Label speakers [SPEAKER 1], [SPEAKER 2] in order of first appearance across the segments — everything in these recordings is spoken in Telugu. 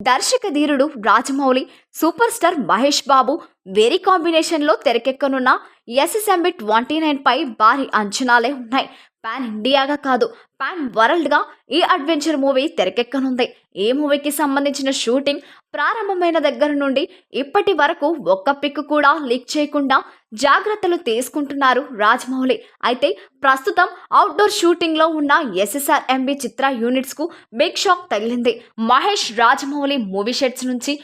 [SPEAKER 1] దర్శక ధీరుడు Rajamouli, super star Mahesh Babu vary కాంబినేషన్లో తెరకెక్కనున్న ఎస్ఎస్ఎంబి 29 పై భారీ అంచనాలే ఉన్నాయి. పాన్ ఇండియాగా కాదు, పాన్ వరల్డ్గా ఈ అడ్వెంచర్ మూవీ తెరకెక్కనుంది. ఈ మూవీకి సంబంధించిన షూటింగ్ ప్రారంభమైన దగ్గర నుండి ఇప్పటి వరకు ఒక్క పిక్ కూడా లీక్ చేయకుండా జాగ్రత్తలు తీసుకుంటున్నారు రాజమౌళి. అయితే ప్రస్తుతం అవుట్డోర్ షూటింగ్ లో ఉన్న ఎస్ఎస్ఆర్ఎంబి చిత్ర యూనిట్స్ కు బిగ్ షాక్ తగిలింది. మహేష్ రాజమౌళి మూవీ షెట్స్ నుంచి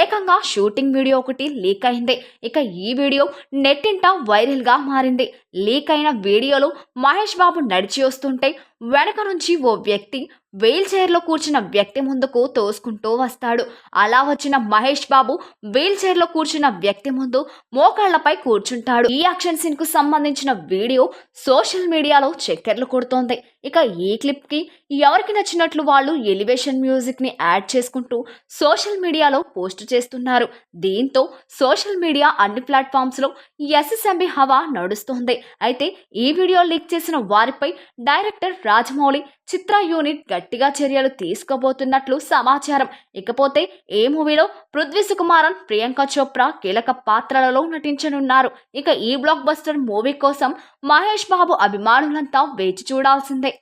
[SPEAKER 1] ఏకంగా షూటింగ్ వీడియో ఒకటి లీక్ అయింది. ఇక ఈ వీడియో నెట్టింట వైరల్ గా మారింది. లీక్ అయిన వీడియోలో మహేష్ బాబు నడిచి వస్తుంటే వెనక నుంచి ఓ వ్యక్తి వీల్ చైర్ లో కూర్చున్న వ్యక్తి ముందుకు తోసుకుంటూ వస్తాడు. అలా వచ్చిన మహేష్ బాబు వీల్ చైర్ లో కూర్చున్న వ్యక్తి ముందు మోకాళ్లపై కూర్చుంటాడు. ఈ యాక్షన్ సీన్ కు సంబంధించిన వీడియో సోషల్ మీడియాలో చక్కర్లు కొడుతోంది. ఇక ఈ క్లిప్ కి ఎవరికి నచ్చినట్లు వాళ్ళు ఎలివేషన్ మ్యూజిక్ ని యాడ్ చేసుకుంటూ సోషల్ మీడియాలో పోస్ట్ చేస్తున్నారు. దీంతో సోషల్ మీడియా అన్ని ప్లాట్ఫామ్స్ లో ఎస్ఎస్ఎంబి హవా నడుస్తోంది. అయితే ఈ వీడియో లీక్ చేసిన వారిపై డైరెక్టర్ రాజమౌళి, చిత్ర యూనిట్ గట్టిగా చర్యలు తీసుకోబోతున్నట్లు సమాచారం. ఇకపోతే ఈ మూవీలో పృథ్వీ సుకుమారన్, ప్రియాంక చోప్రా కీలక పాత్రలలో నటించనున్నారు. ఇక ఈ బ్లాక్ బస్టర్ మూవీ కోసం మహేష్ బాబు అభిమానులంతా వేచి చూడాల్సిందే.